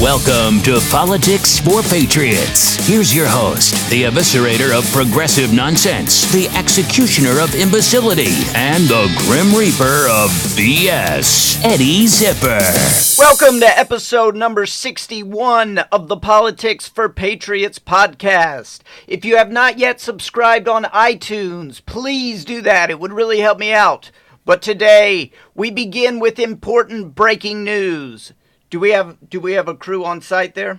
Welcome to Politics for Patriots. Here's your host, the eviscerator of progressive nonsense, the executioner of imbecility, and the grim reaper of BS, Eddie Zipper. Welcome to episode number 61 of the Politics for Patriots podcast. If you have not yet subscribed on iTunes, please do that. It would really help me out. But today, we begin with important breaking news. Do we have a crew on site there?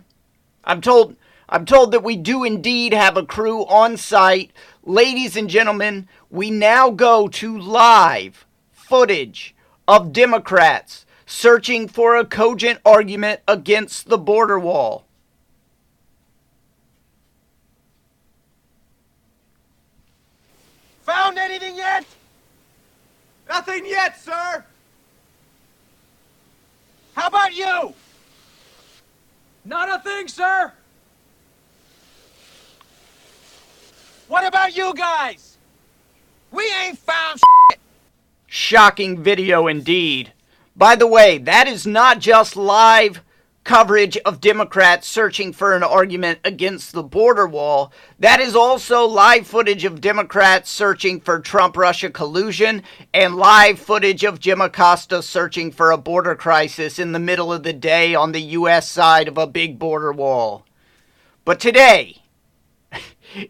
I'm told that we do indeed have a crew on site. Ladies and gentlemen, we now go to live footage of Democrats searching for a cogent argument against the border wall. Found anything yet? Nothing yet, sir. How about you? Not a thing, sir. What about you guys? We ain't found shit. Shocking video indeed. By the way, that is not just live coverage of Democrats searching for an argument against the border wall. That is also live footage of Democrats searching for Trump-Russia collusion and live footage of Jim Acosta searching for a border crisis in the middle of the day on the U.S. side of a big border wall. But today,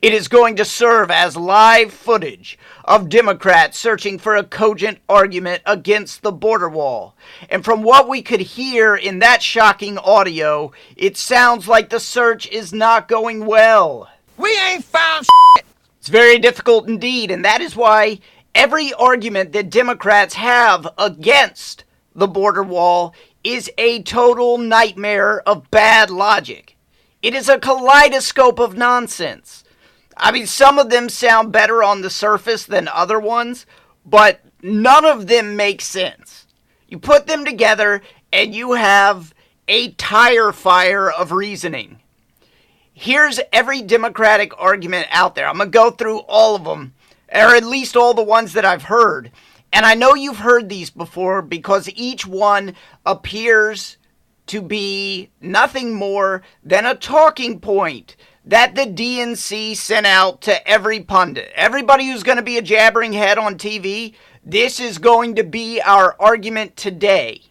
it is going to serve as live footage of Democrats searching for a cogent argument against the border wall. And from what we could hear in that shocking audio, it sounds like the search is not going well. We ain't found shit. It's very difficult indeed, and that is why every argument that Democrats have against the border wall is a total nightmare of bad logic. It is a kaleidoscope of nonsense. I mean, some of them sound better on the surface than other ones, but none of them make sense. You put them together and you have a tire fire of reasoning. Here's every Democratic argument out there. I'm going to go through all of them, or at least all the ones that I've heard. And I know you've heard these before because each one appears to be nothing more than a talking point that the DNC sent out to every pundit. Everybody who's going to be a jabbering head on TV, this is going to be our argument today.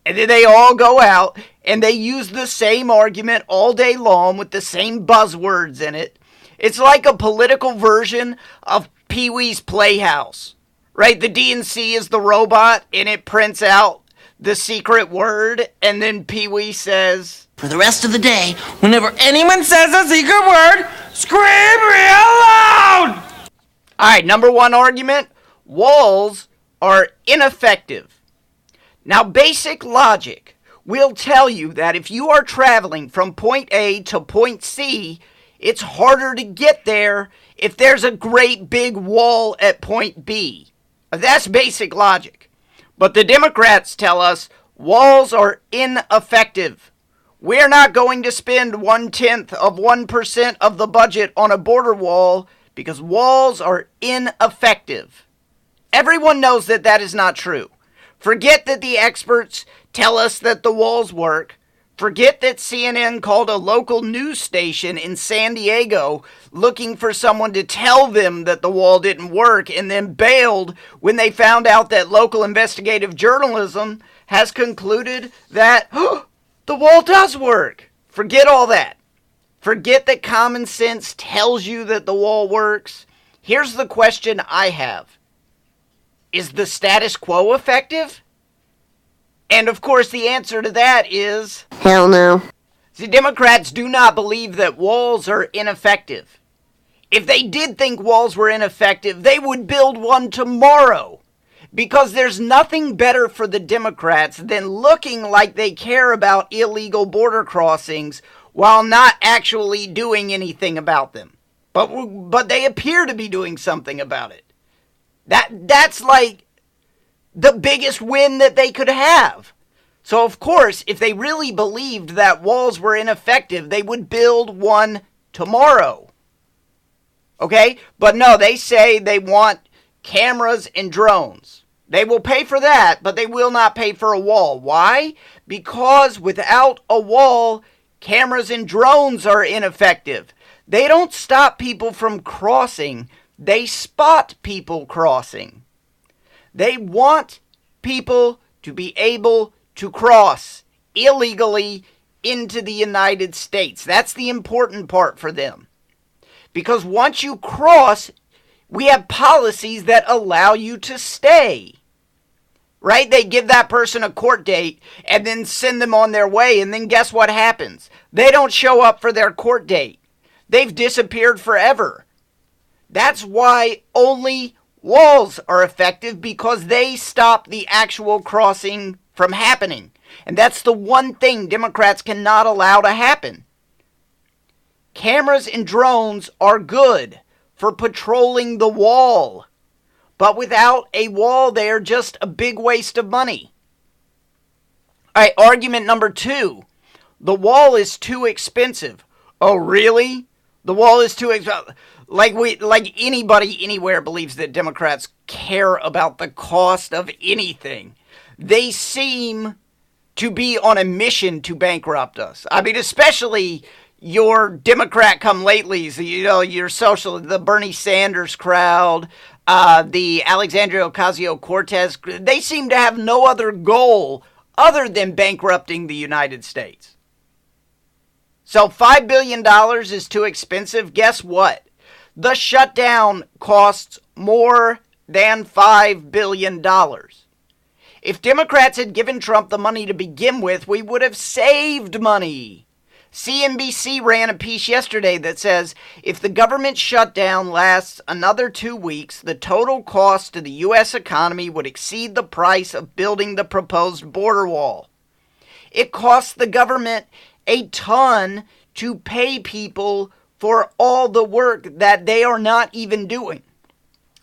And then they all go out and they use the same argument all day long with the same buzzwords in it. It's like a political version of Pee-wee's Playhouse, right? The DNC is the robot and it prints out the secret word, and then Pee-wee says, "For the rest of the day, whenever anyone says a secret word, scream real loud!" Alright, number one argument, walls are ineffective. Now, basic logic will tell you that if you are traveling from point A to point C, it's harder to get there if there's a great big wall at point B. That's basic logic. But the Democrats tell us walls are ineffective. We're not going to spend 0.1% of the budget on a border wall because walls are ineffective. Everyone knows that that is not true. Forget that the experts tell us that the walls work. Forget that CNN called a local news station in San Diego looking for someone to tell them that the wall didn't work and then bailed when they found out that local investigative journalism has concluded that the wall does work. Forget all that. Forget that common sense tells you that the wall works. Here's the question I have. Is the status quo effective? And of course the answer to that is Hell no. the Democrats do not believe that walls are ineffective. If they did think walls were ineffective, they would build one tomorrow. Because there's nothing better for the Democrats than looking like they care about illegal border crossings while not actually doing anything about them. But they appear to be doing something about it. That's like the biggest win that they could have. So of course, if they really believed that walls were ineffective, they would build one tomorrow. Okay? But no, they say they want cameras and drones. They will pay for that, but they will not pay for a wall. Why? Because without a wall, cameras and drones are ineffective. They don't stop people from crossing. They spot people crossing. They want people to be able to cross illegally into the United States. That's the important part for them. Because once you cross, we have policies that allow you to stay. Right? They give that person a court date and then send them on their way. And then guess what happens? They don't show up for their court date. They've disappeared forever. That's why only walls are effective, because they stop the actual crossing from happening. And that's the one thing Democrats cannot allow to happen. Cameras and drones are good for patrolling the wall. But without a wall, they are just a big waste of money. All right, argument number 2. The wall is too expensive. Oh, really? The wall is too expensive. Like anybody anywhere believes that Democrats care about the cost of anything. They seem to be on a mission to bankrupt us. I mean, especially your Democrat come latelys, your social, the Bernie Sanders crowd, the Alexandria Ocasio-Cortez. They seem to have no other goal other than bankrupting the United States. So $5 billion is too expensive. Guess what? The shutdown costs more than $5 billion. If Democrats had given Trump the money to begin with, we would have saved money. CNBC ran a piece yesterday that says if the government shutdown lasts another 2 weeks, the total cost to the U.S. economy would exceed the price of building the proposed border wall. It costs the government a ton to pay people for all the work that they are not even doing.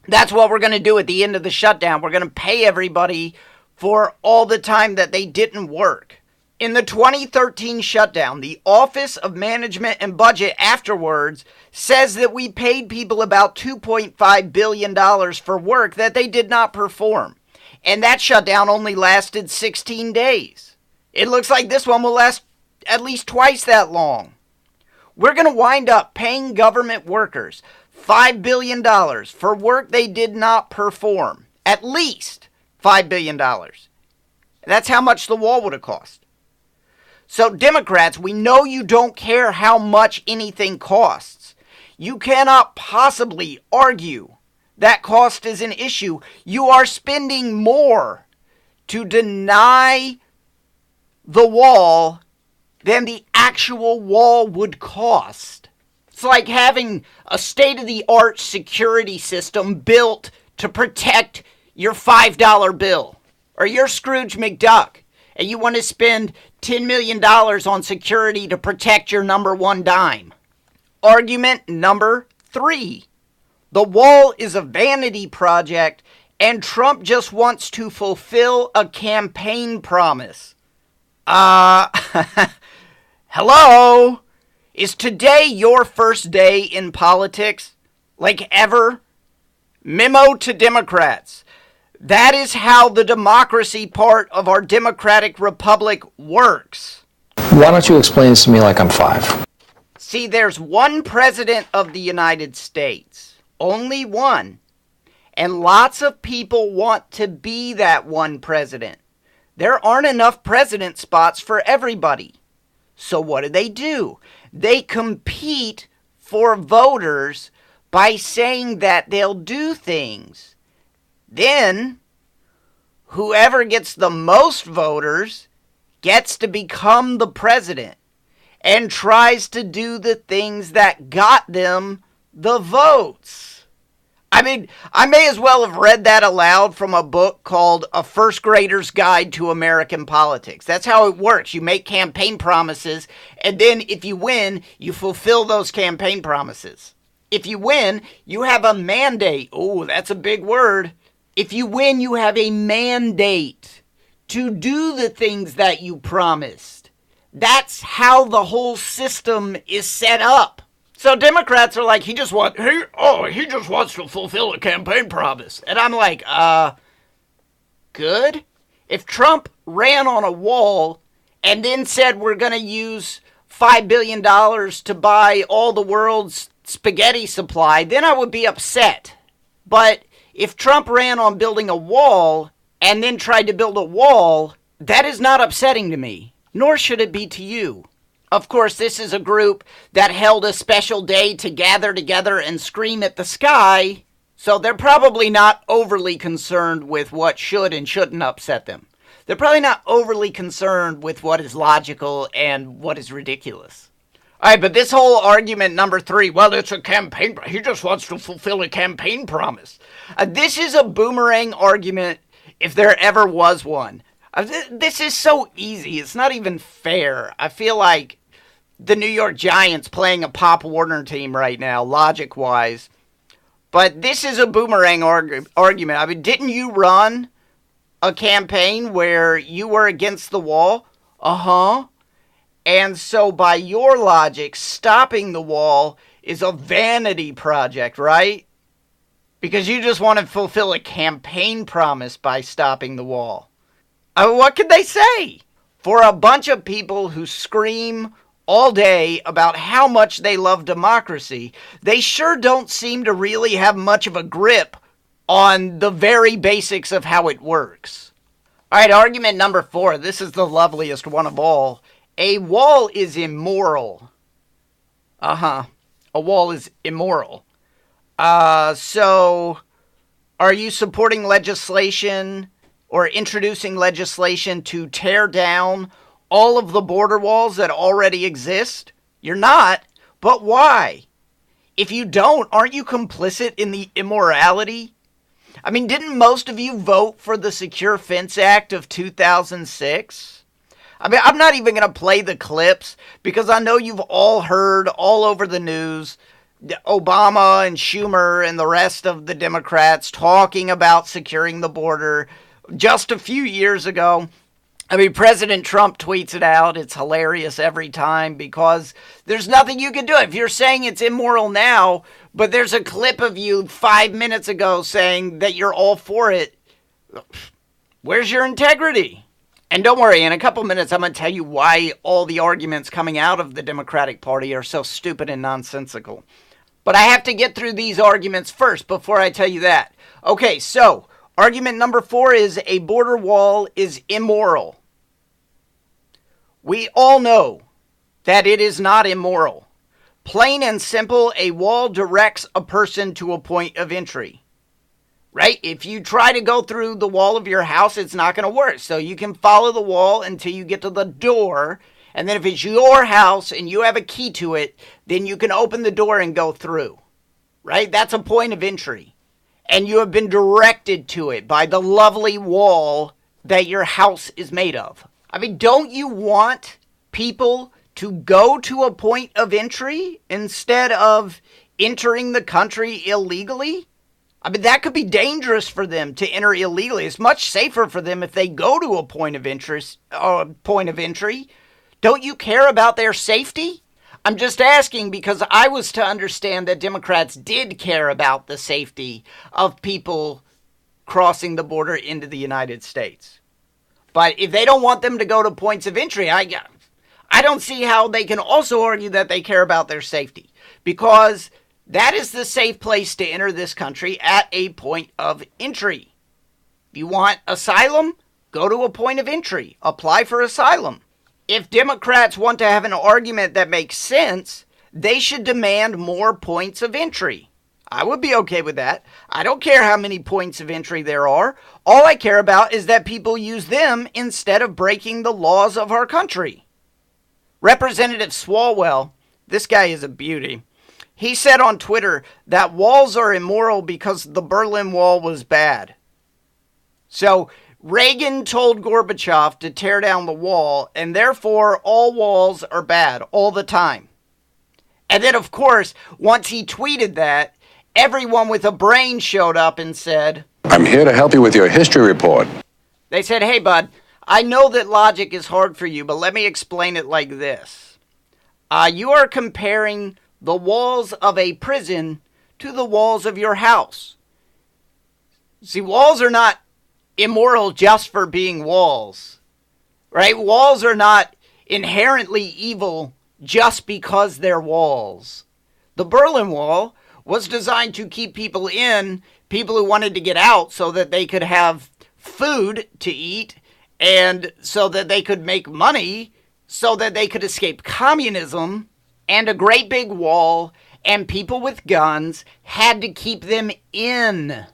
That's what we're going to do at the end of the shutdown. We're going to pay everybody for all the time that they didn't work. In the 2013 shutdown, the Office of Management and Budget afterwards says that we paid people about $2.5 billion for work that they did not perform. And that shutdown only lasted 16 days. It looks like this one will last at least twice that long. We're going to wind up paying government workers $5 billion for work they did not perform. At least $5 billion. That's how much the wall would have cost. So Democrats, we know you don't care how much anything costs. You cannot possibly argue that cost is an issue. You are spending more to deny the wall than the actual wall would cost. It's like having a state-of-the-art security system built to protect your $5 bill. Or you're Scrooge McDuck and you want to spend $10 million on security to protect your number one dime. Argument number 3. The wall is a vanity project and Trump just wants to fulfill a campaign promise. Hello? Is today your first day in politics? Like ever? Memo to Democrats. That is how the democracy part of our democratic republic works. Why don't you explain this to me like I'm 5? See, there's one president of the United States. Only one. And lots of people want to be that one president. There aren't enough president spots for everybody. So what do? They compete for voters by saying that they'll do things. Then, whoever gets the most voters gets to become the president and tries to do the things that got them the votes. I mean, I may as well have read that aloud from a book called A First Grader's Guide to American Politics. That's how it works. You make campaign promises, and then if you win, you fulfill those campaign promises. If you win, you have a mandate. Oh, that's a big word. If you win, you have a mandate to do the things that you promised. That's how the whole system is set up. So Democrats are like, he just wants to fulfill a campaign promise. And I'm like, good? If Trump ran on a wall and then said we're going to use $5 billion to buy all the world's spaghetti supply, then I would be upset. But if Trump ran on building a wall and then tried to build a wall, that is not upsetting to me, nor should it be to you. Of course, this is a group that held a special day to gather together and scream at the sky, so they're probably not overly concerned with what should and shouldn't upset them. They're probably not overly concerned with what is logical and what is ridiculous. All right, but this whole argument number 3, well, it's a campaign. He just wants to fulfill a campaign promise. This is a boomerang argument if there ever was one. This is so easy. It's not even fair. I feel like the New York Giants playing a Pop Warner team right now, logic-wise. But this is a boomerang argument. I mean, didn't you run a campaign where you were against the wall? Uh-huh. And so by your logic, stopping the wall is a vanity project, right? Because you just want to fulfill a campaign promise by stopping the wall. What could they say? For a bunch of people who scream all day about how much they love democracy, they sure don't seem to really have much of a grip on the very basics of how it works. All right, argument number 4. This is the loveliest one of all. A wall is immoral. A wall is immoral. So, are you supporting legislation or introducing legislation to tear down all of the border walls that already exist? You're not. But why? If you don't, aren't you complicit in the immorality? I mean, didn't most of you vote for the Secure Fence Act of 2006? I mean, I'm not even going to play the clips because I know you've all heard all over the news Obama and Schumer and the rest of the Democrats talking about securing the border just a few years ago. I mean, President Trump tweets it out. It's hilarious every time because there's nothing you can do. If you're saying it's immoral now, but there's a clip of you 5 minutes ago saying that you're all for it, where's your integrity? And don't worry, in a couple minutes, I'm going to tell you why all the arguments coming out of the Democratic Party are so stupid and nonsensical. But I have to get through these arguments first before I tell you that. Okay, so argument number 4 is a border wall is immoral. We all know that it is not immoral. Plain and simple, a wall directs a person to a point of entry. Right? If you try to go through the wall of your house, it's not going to work. So you can follow the wall until you get to the door. And then if it's your house and you have a key to it, then you can open the door and go through. Right? That's a point of entry. And you have been directed to it by the lovely wall that your house is made of. I mean, don't you want people to go to a point of entry instead of entering the country illegally? I mean, that could be dangerous for them to enter illegally. It's much safer for them if they go to a point of entry. Don't you care about their safety? I'm just asking because I was to understand that Democrats did care about the safety of people crossing the border into the United States. But if they don't want them to go to points of entry, I don't see how they can also argue that they care about their safety. Because that is the safe place to enter this country, at a point of entry. If you want asylum, go to a point of entry. Apply for asylum. If Democrats want to have an argument that makes sense, they should demand more points of entry. I would be okay with that. I don't care how many points of entry there are. All I care about is that people use them instead of breaking the laws of our country. Representative Swalwell, this guy is a beauty. He said on Twitter that walls are immoral because the Berlin Wall was bad. So Reagan told Gorbachev to tear down the wall, and therefore all walls are bad all the time. And then, of course, once he tweeted that, everyone with a brain showed up and said, I'm here to help you with your history report. They said, hey, bud, I know that logic is hard for you, but let me explain it like this. You are comparing the walls of a prison to the walls of your house. See, walls are not immoral just for being walls, right? Walls are not inherently evil just because they're walls. The Berlin Wall was designed to keep people in, people who wanted to get out so that they could have food to eat and so that they could make money, so that they could escape communism, and a great big wall and people with guns had to keep them in.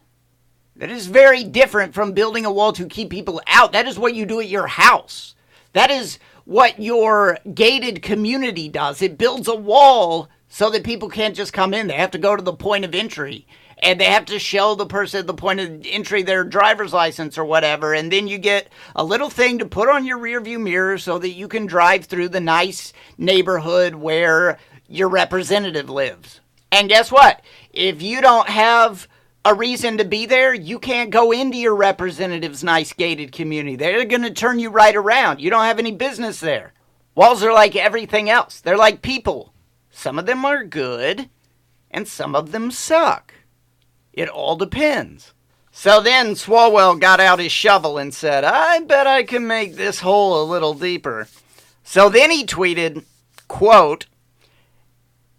That is very different from building a wall to keep people out. That is what you do at your house. That is what your gated community does. It builds a wall so that people can't just come in. They have to go to the point of entry. And they have to show the person at the point of entry their driver's license or whatever. And then you get a little thing to put on your rearview mirror so that you can drive through the nice neighborhood where your representative lives. And guess what? If you don't have a reason to be there, you can't go into your representative's nice gated community. They're going to turn you right around. You don't have any business there. Walls are like everything else. They're like people. Some of them are good, and some of them suck. It all depends. So then Swalwell got out his shovel and said, I bet I can make this hole a little deeper. So then he tweeted, quote,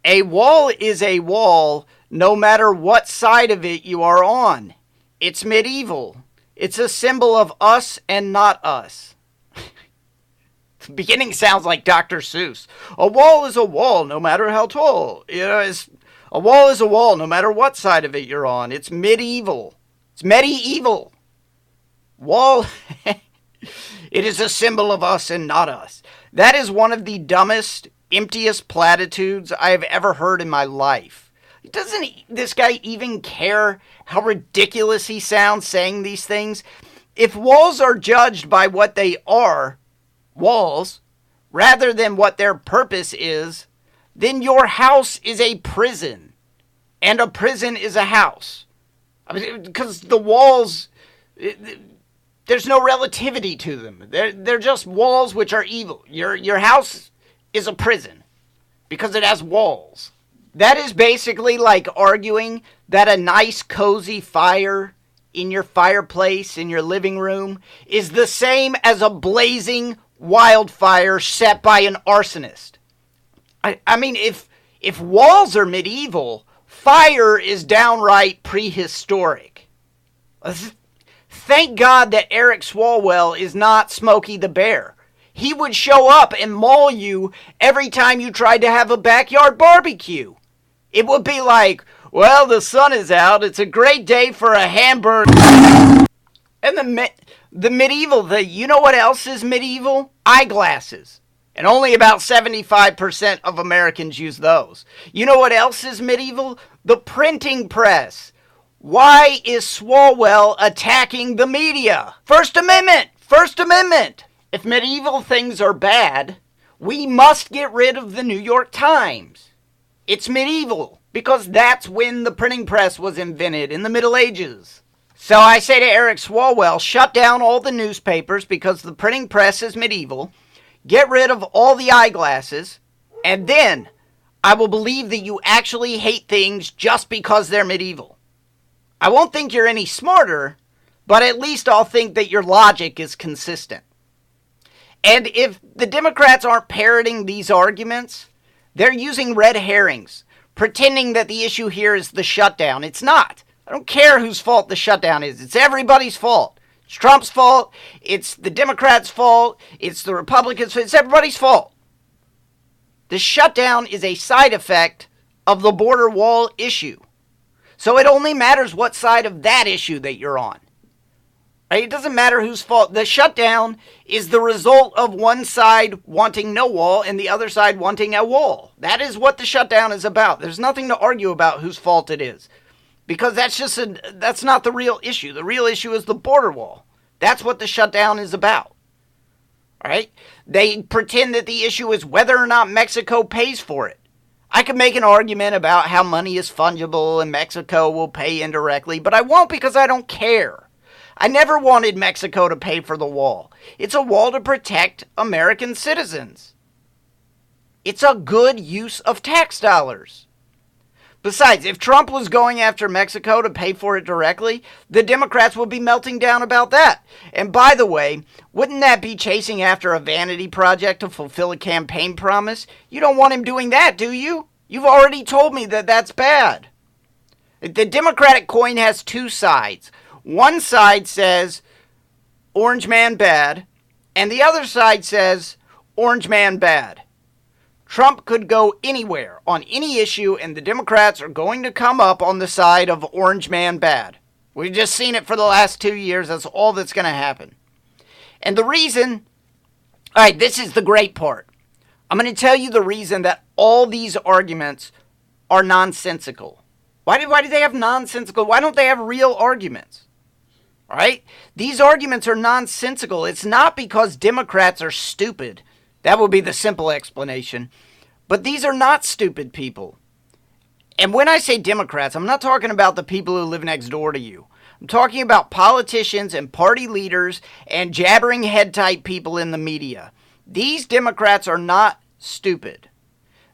a wall is a wall no matter what side of it you are on. It's medieval. It's a symbol of us and not us. The beginning sounds like Dr. Seuss. A wall is a wall no matter how tall. A wall is a wall no matter what side of it you're on. It's medieval. It's medieval. Wall, it is a symbol of us and not us. That is one of the dumbest, emptiest platitudes I have ever heard in my life. Doesn't this guy even care how ridiculous he sounds saying these things? If walls are judged by what they are, walls, rather than what their purpose is, then your house is a prison, and a prison is a house. I mean, because the walls, there's no relativity to them. They're just walls which are evil. Your house is a prison because it has walls. That is basically like arguing that a nice cozy fire in your fireplace in your living room is the same as a blazing wildfire set by an arsonist. I mean, if walls are medieval, fire is downright prehistoric. Thank God that Eric Swalwell is not Smokey the Bear. He would show up and maul you every time you tried to have a backyard barbecue. It would be like, well, the sun is out. It's a great day for a hamburger. And the medieval thing, you know what else is medieval? Eyeglasses. And only about 75% of Americans use those. You know what else is medieval? The printing press. Why is Swalwell attacking the media? First Amendment! First Amendment! If medieval things are bad, we must get rid of the New York Times. It's medieval, because that's when the printing press was invented, in the Middle Ages. So I say to Eric Swalwell, shut down all the newspapers because the printing press is medieval. Get rid of all the eyeglasses, and then I will believe that you actually hate things just because they're medieval. I won't think you're any smarter, but at least I'll think that your logic is consistent. And if the Democrats aren't parroting these arguments, they're using red herrings, pretending that the issue here is the shutdown. It's not. I don't care whose fault the shutdown is. It's everybody's fault. It's Trump's fault. It's the Democrats' fault. It's the Republicans' fault. It's everybody's fault. The shutdown is a side effect of the border wall issue. So it only matters what side of that issue that you're on. Right? It doesn't matter whose fault. The shutdown is the result of one side wanting no wall and the other side wanting a wall. That is what the shutdown is about. There's nothing to argue about whose fault it is. Because that's not the real issue. The real issue is the border wall. That's what the shutdown is about. All right? They pretend that the issue is whether or not Mexico pays for it. I could make an argument about how money is fungible and Mexico will pay indirectly, but I won't because I don't care. I never wanted Mexico to pay for the wall. It's a wall to protect American citizens. It's a good use of tax dollars. Besides, if Trump was going after Mexico to pay for it directly, the Democrats would be melting down about that. And by the way, wouldn't that be chasing after a vanity project to fulfill a campaign promise? You don't want him doing that, do you? You've already told me that that's bad. The Democratic coin has two sides. One side says, Orange man bad, and the other side says, Orange man bad. Trump could go anywhere on any issue, and the Democrats are going to come up on the side of Orange man bad. We've just seen it for the last 2 years. That's all that's going to happen. And the reason, all right, this is the great part. I'm going to tell you the reason that all these arguments are nonsensical. Why do they have nonsensical? Why don't they have real arguments? All right? These arguments are nonsensical. It's not because Democrats are stupid. That would be the simple explanation. But these are not stupid people. And when I say Democrats, I'm not talking about the people who live next door to you. I'm talking about politicians and party leaders and jabbering head type people in the media. These Democrats are not stupid.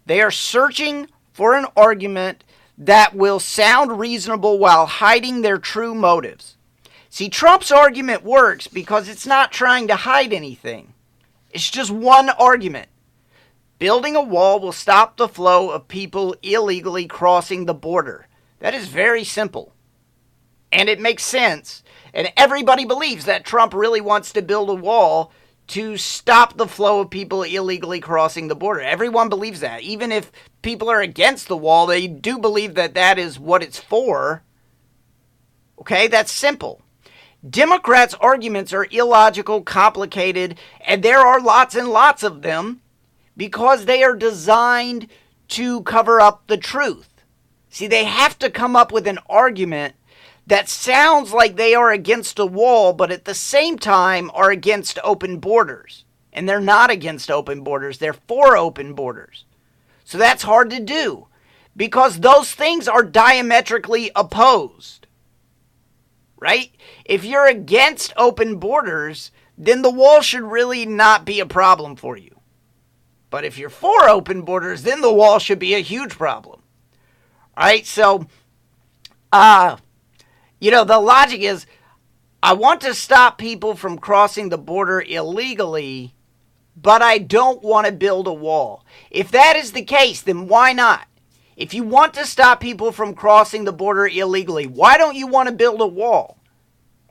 They are searching for an argument that will sound reasonable while hiding their true motives. See, Trump's argument works because it's not trying to hide anything. It's just one argument. Building a wall will stop the flow of people illegally crossing the border. That is very simple. And it makes sense. And everybody believes that Trump really wants to build a wall to stop the flow of people illegally crossing the border. Everyone believes that. Even if people are against the wall, they do believe that that is what it's for. Okay, that's simple. Democrats' arguments are illogical, complicated, and there are lots and lots of them because they are designed to cover up the truth. See, they have to come up with an argument that sounds like they are against a wall, but at the same time are against open borders. And they're not against open borders, they're for open borders. So that's hard to do because those things are diametrically opposed. Right? If you're against open borders, then the wall should really not be a problem for you. But if you're for open borders, then the wall should be a huge problem. All right? So, the logic is, I want to stop people from crossing the border illegally, but I don't want to build a wall. If that is the case, then why not? If you want to stop people from crossing the border illegally, why don't you want to build a wall?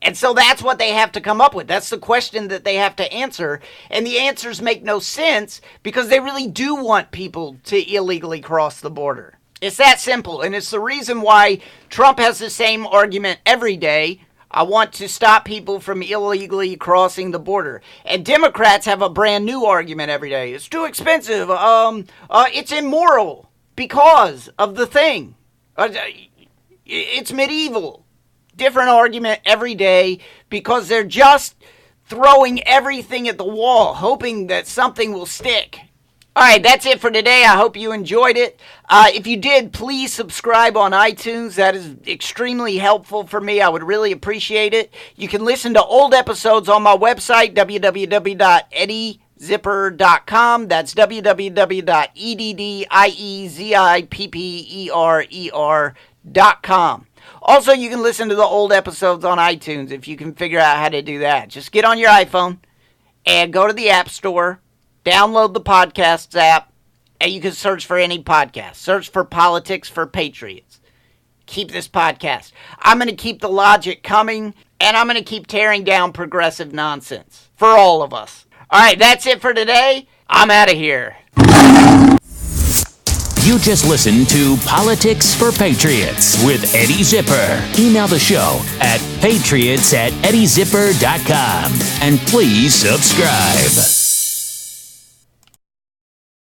And so that's what they have to come up with. That's the question that they have to answer. And the answers make no sense because they really do want people to illegally cross the border. It's that simple. And it's the reason why Trump has the same argument every day. I want to stop people from illegally crossing the border. And Democrats have a brand new argument every day. It's too expensive. It's immoral. Because of the thing. It's medieval. Different argument every day because they're just throwing everything at the wall, hoping that something will stick. All right, that's it for today. I hope you enjoyed it. If you did, please subscribe on iTunes. That is extremely helpful for me. I would really appreciate it. You can listen to old episodes on my website, www.eddiezipperer.com. That's www.eddiezipperer.com. Also, you can listen to the old episodes on iTunes if you can figure out how to do that. Just get on your iPhone and go to the App Store, download the Podcasts app, and you can search for any podcast. Search for Politics for Patriots. Keep this podcast. I'm going to keep the logic coming, and I'm going to keep tearing down progressive nonsense for all of us. All right, that's it for today. I'm out of here. You just listened to Politics for Patriots with Eddie Zipper. Email the show at patriots@eddiezipper.com. And please subscribe.